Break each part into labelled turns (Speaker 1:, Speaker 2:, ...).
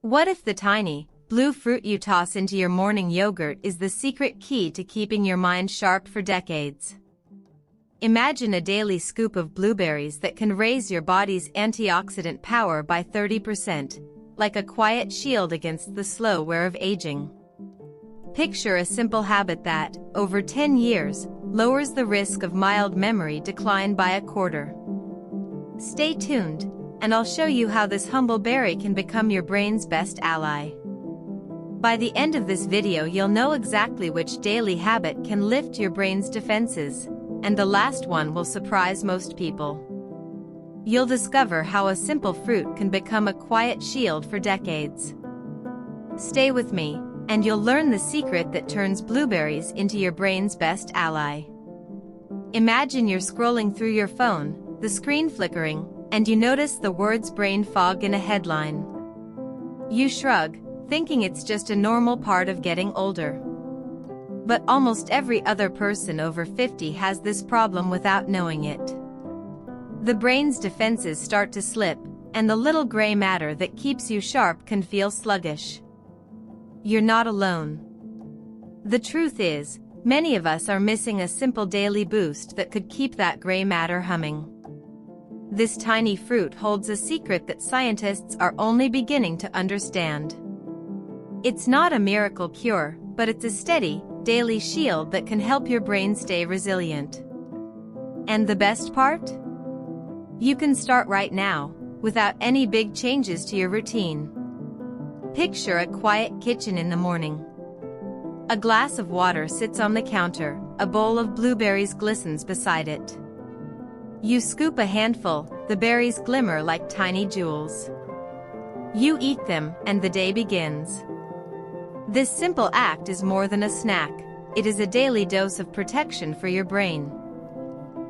Speaker 1: What if the tiny, blue fruit you toss into your morning yogurt is the secret key to keeping your mind sharp for decades? Imagine a daily scoop of blueberries that can raise your body's antioxidant power by 30%, like a quiet shield against the slow wear of aging. Picture a simple habit that, over 10 years, lowers the risk of mild memory decline by a quarter. Stay tuned, and I'll show you how this humble berry can become your brain's best ally. By the end of this video, you'll know exactly which daily habit can lift your brain's defenses, and the last one will surprise most people. You'll discover how a simple fruit can become a quiet shield for decades. Stay with me, and you'll learn the secret that turns blueberries into your brain's best ally. Imagine you're scrolling through your phone, the screen flickering, and you notice the words brain fog in a headline. You shrug, thinking it's just a normal part of getting older. But almost every other person over 50 has this problem without knowing it. The brain's defenses start to slip, and the little gray matter that keeps you sharp can feel sluggish. You're not alone. The truth is, many of us are missing a simple daily boost that could keep that gray matter humming. This tiny fruit holds a secret that scientists are only beginning to understand. It's not a miracle cure, but it's a steady, daily shield that can help your brain stay resilient. And the best part? You can start right now, without any big changes to your routine. Picture a quiet kitchen in the morning. A glass of water sits on the counter, a bowl of blueberries glistens beside it. You scoop a handful, the berries glimmer like tiny jewels. You eat them, and the day begins. This simple act is more than a snack, it is a daily dose of protection for your brain.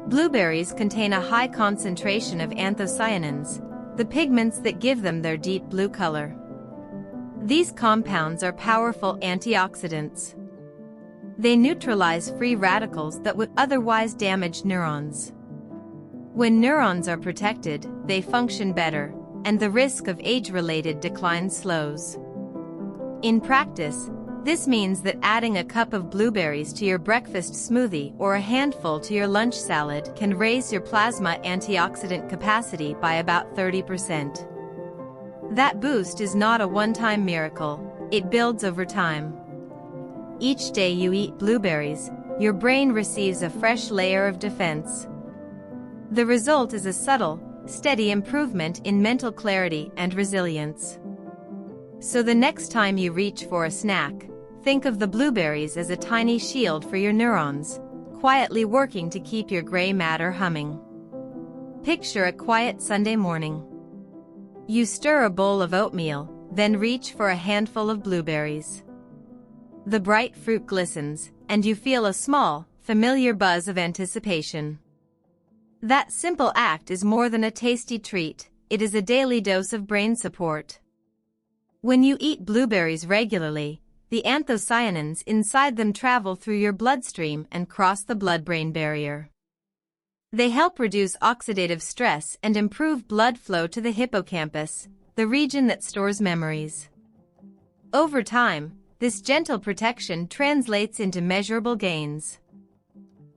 Speaker 1: Blueberries contain a high concentration of anthocyanins, the pigments that give them their deep blue color. These compounds are powerful antioxidants. They neutralize free radicals that would otherwise damage neurons. When neurons are protected, they function better, and the risk of age-related decline slows. In practice, this means that adding a cup of blueberries to your breakfast smoothie or a handful to your lunch salad can raise your plasma antioxidant capacity by about 30%. That boost is not a one-time miracle, it builds over time. Each day you eat blueberries, your brain receives a fresh layer of defense. The result is a subtle, steady improvement in mental clarity and resilience. So the next time you reach for a snack, think of the blueberries as a tiny shield for your neurons, quietly working to keep your gray matter humming. Picture a quiet Sunday morning. You stir a bowl of oatmeal, then reach for a handful of blueberries. The bright fruit glistens, and you feel a small, familiar buzz of anticipation. That simple act is more than a tasty treat, it is a daily dose of brain support. When you eat blueberries regularly, the anthocyanins inside them travel through your bloodstream and cross the blood-brain barrier. They help reduce oxidative stress and improve blood flow to the hippocampus, the region that stores memories. Over time, this gentle protection translates into measurable gains.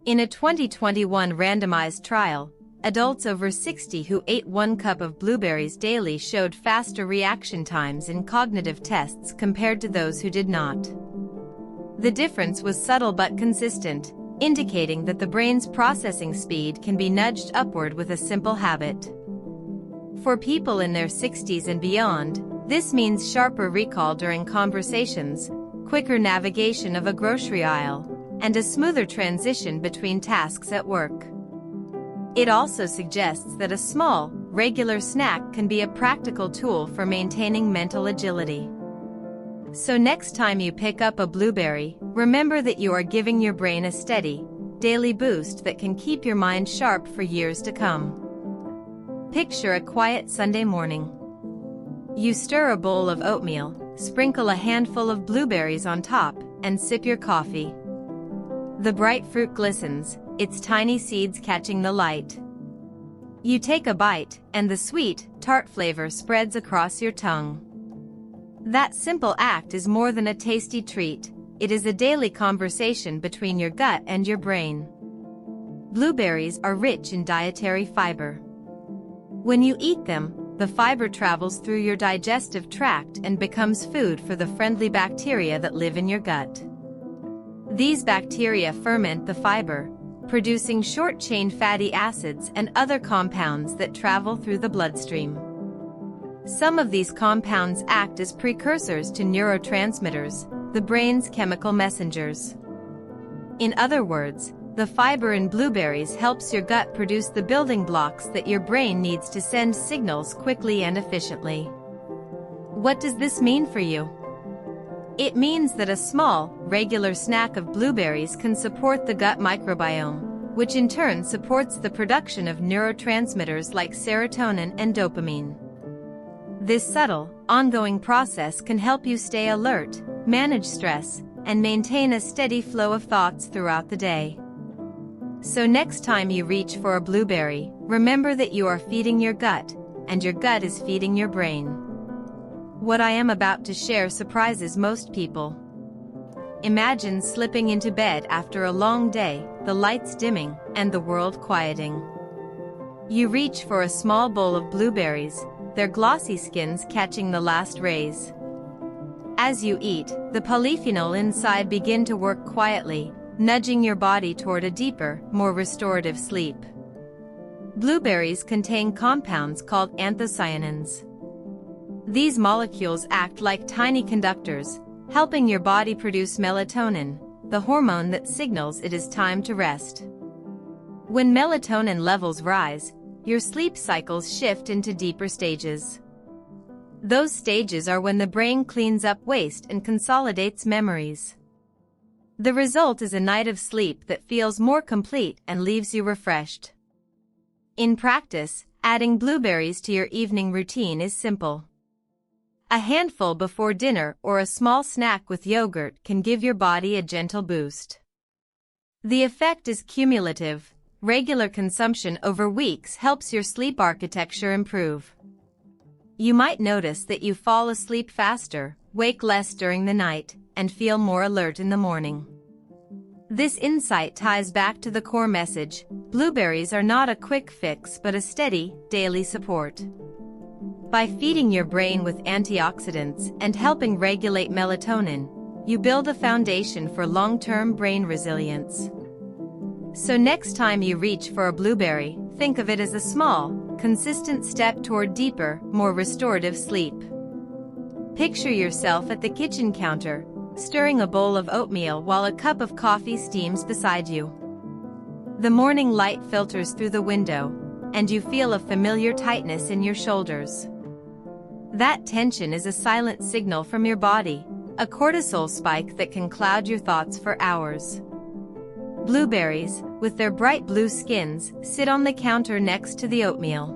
Speaker 1: In a 2021 randomized trial, adults over 60 who ate 1 cup of blueberries daily showed faster reaction times in cognitive tests compared to those who did not. The difference was subtle but consistent, indicating that the brain's processing speed can be nudged upward with a simple habit. For people in their 60s and beyond, this means sharper recall during conversations, quicker navigation of a grocery aisle, and a smoother transition between tasks at work. It also suggests that a small, regular snack can be a practical tool for maintaining mental agility. So next time you pick up a blueberry, remember that you are giving your brain a steady, daily boost that can keep your mind sharp for years to come. Picture a quiet Sunday morning. You stir a bowl of oatmeal, sprinkle a handful of blueberries on top, and sip your coffee. The bright fruit glistens, its tiny seeds catching the light. You take a bite, and the sweet, tart flavor spreads across your tongue. That simple act is more than a tasty treat, it is a daily conversation between your gut and your brain. Blueberries are rich in dietary fiber. When you eat them, the fiber travels through your digestive tract and becomes food for the friendly bacteria that live in your gut. These bacteria ferment the fiber, producing short-chain fatty acids and other compounds that travel through the bloodstream. Some of these compounds act as precursors to neurotransmitters, the brain's chemical messengers. In other words, the fiber in blueberries helps your gut produce the building blocks that your brain needs to send signals quickly and efficiently. What does this mean for you? It means that a small, regular snack of blueberries can support the gut microbiome, which in turn supports the production of neurotransmitters like serotonin and dopamine. This subtle, ongoing process can help you stay alert, manage stress, and maintain a steady flow of thoughts throughout the day. So next time you reach for a blueberry, remember that you are feeding your gut, and your gut is feeding your brain. What I am about to share surprises most people. Imagine slipping into bed after a long day, the lights dimming, and the world quieting. You reach for a small bowl of blueberries, their glossy skins catching the last rays. As you eat, the polyphenol inside begin to work quietly, nudging your body toward a deeper, more restorative sleep. Blueberries contain compounds called anthocyanins. These molecules act like tiny conductors, helping your body produce melatonin, the hormone that signals it is time to rest. When melatonin levels rise, your sleep cycles shift into deeper stages. Those stages are when the brain cleans up waste and consolidates memories. The result is a night of sleep that feels more complete and leaves you refreshed. In practice, adding blueberries to your evening routine is simple. A handful before dinner or a small snack with yogurt can give your body a gentle boost. The effect is cumulative. Regular consumption over weeks helps your sleep architecture improve. You might notice that you fall asleep faster, wake less during the night, and feel more alert in the morning. This insight ties back to the core message: blueberries are not a quick fix but a steady, daily support. By feeding your brain with antioxidants and helping regulate melatonin, you build a foundation for long-term brain resilience. So next time you reach for a blueberry, think of it as a small, consistent step toward deeper, more restorative sleep. Picture yourself at the kitchen counter, stirring a bowl of oatmeal while a cup of coffee steams beside you. The morning light filters through the window, and you feel a familiar tightness in your shoulders. That tension is a silent signal from your body, a cortisol spike that can cloud your thoughts for hours. Blueberries, with their bright blue skins, sit on the counter next to the oatmeal.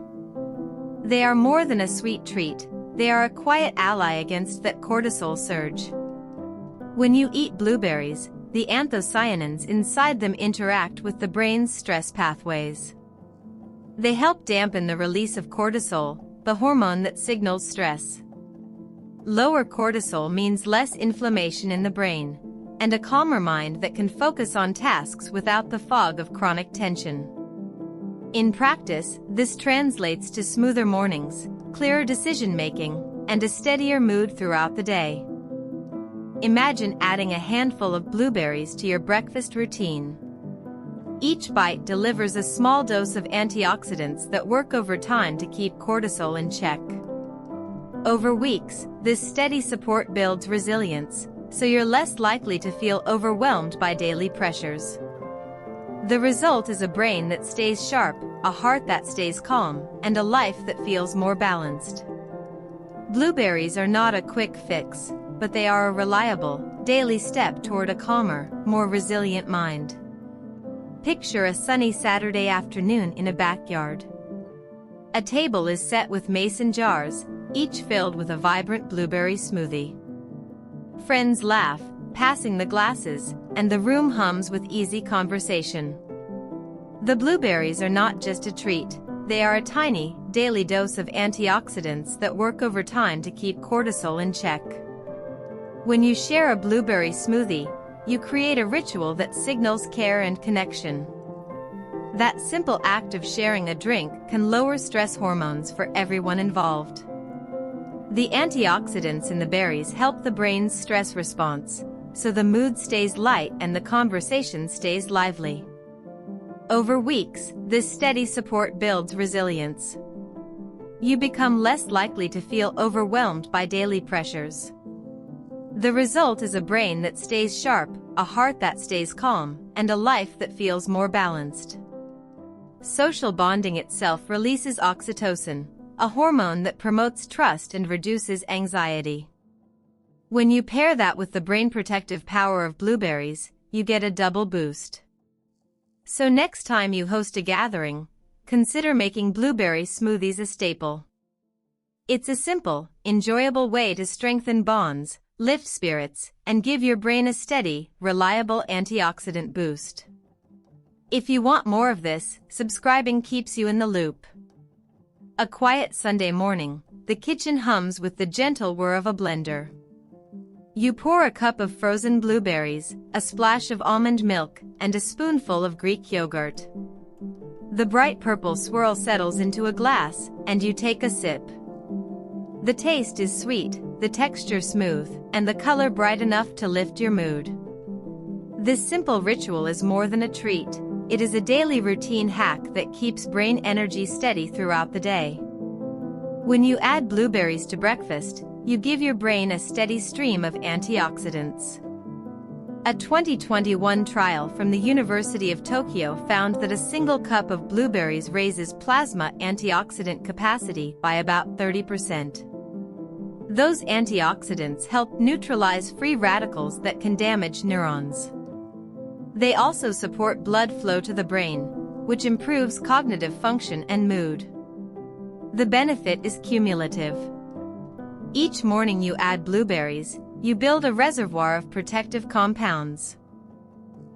Speaker 1: They are more than a sweet treat, they are a quiet ally against that cortisol surge. When you eat blueberries, the anthocyanins inside them interact with the brain's stress pathways. They help dampen the release of cortisol, the hormone that signals stress. Lower cortisol means less inflammation in the brain, and a calmer mind that can focus on tasks without the fog of chronic tension. In practice, this translates to smoother mornings, clearer decision-making, and a steadier mood throughout the day. Imagine adding a handful of blueberries to your breakfast routine. Each bite delivers a small dose of antioxidants that work over time to keep cortisol in check. Over weeks, this steady support builds resilience, so you're less likely to feel overwhelmed by daily pressures. The result is a brain that stays sharp, a heart that stays calm, and a life that feels more balanced. Blueberries are not a quick fix, but they are a reliable, daily step toward a calmer, more resilient mind. Picture a sunny Saturday afternoon in a backyard. A table is set with mason jars, each filled with a vibrant blueberry smoothie. Friends laugh, passing the glasses, and the room hums with easy conversation. The blueberries are not just a treat, they are a tiny, daily dose of antioxidants that work over time to keep cortisol in check. When you share a blueberry smoothie, you create a ritual that signals care and connection. That simple act of sharing a drink can lower stress hormones for everyone involved. The antioxidants in the berries help the brain's stress response, so the mood stays light and the conversation stays lively. Over weeks, this steady support builds resilience. You become less likely to feel overwhelmed by daily pressures. The result is a brain that stays sharp, a heart that stays calm, and a life that feels more balanced. Social bonding itself releases oxytocin, a hormone that promotes trust and reduces anxiety. When you pair that with the brain protective power of blueberries, you get a double boost. So next time you host a gathering, consider making blueberry smoothies a staple. It's a simple, enjoyable way to strengthen bonds, lift spirits, and give your brain a steady, reliable antioxidant boost. If you want more of this, subscribing keeps you in the loop. A quiet Sunday morning, the kitchen hums with the gentle whir of a blender. You pour a cup of frozen blueberries, a splash of almond milk, and a spoonful of Greek yogurt. The bright purple swirl settles into a glass, and you take a sip. The taste is sweet, the texture smooth, and the color bright enough to lift your mood. This simple ritual is more than a treat. It is a daily routine hack that keeps brain energy steady throughout the day. When you add blueberries to breakfast, you give your brain a steady stream of antioxidants. A 2021 trial from the University of Tokyo found that a single cup of blueberries raises plasma antioxidant capacity by about 30%. Those antioxidants help neutralize free radicals that can damage neurons. They also support blood flow to the brain, which improves cognitive function and mood. The benefit is cumulative. Each morning you add blueberries, you build a reservoir of protective compounds.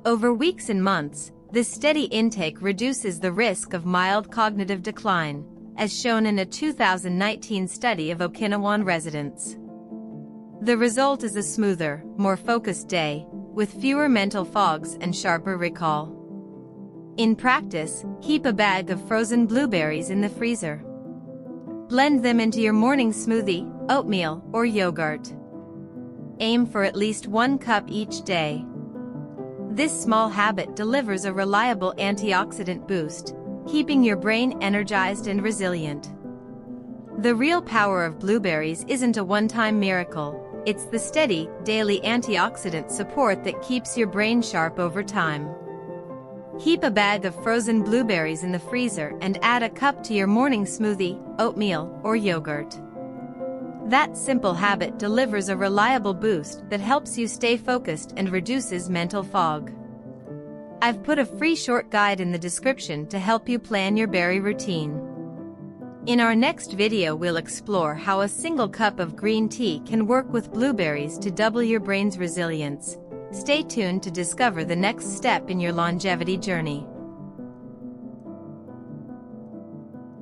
Speaker 1: Over weeks and months, this steady intake reduces the risk of mild cognitive decline, as shown in a 2019 study of Okinawan residents. The result is a smoother, more focused day, with fewer mental fogs and sharper recall. In practice, keep a bag of frozen blueberries in the freezer. Blend them into your morning smoothie, oatmeal, or yogurt. Aim for at least 1 cup each day. This small habit delivers a reliable antioxidant boost, keeping your brain energized and resilient. The real power of blueberries isn't a one-time miracle. It's the steady, daily antioxidant support that keeps your brain sharp over time. Keep a bag of frozen blueberries in the freezer and add a cup to your morning smoothie, oatmeal, or yogurt. That simple habit delivers a reliable boost that helps you stay focused and reduces mental fog. I've put a free short guide in the description to help you plan your berry routine. In our next video we'll explore how a single cup of green tea can work with blueberries to double your brain's resilience. Stay tuned to discover the next step in your longevity journey.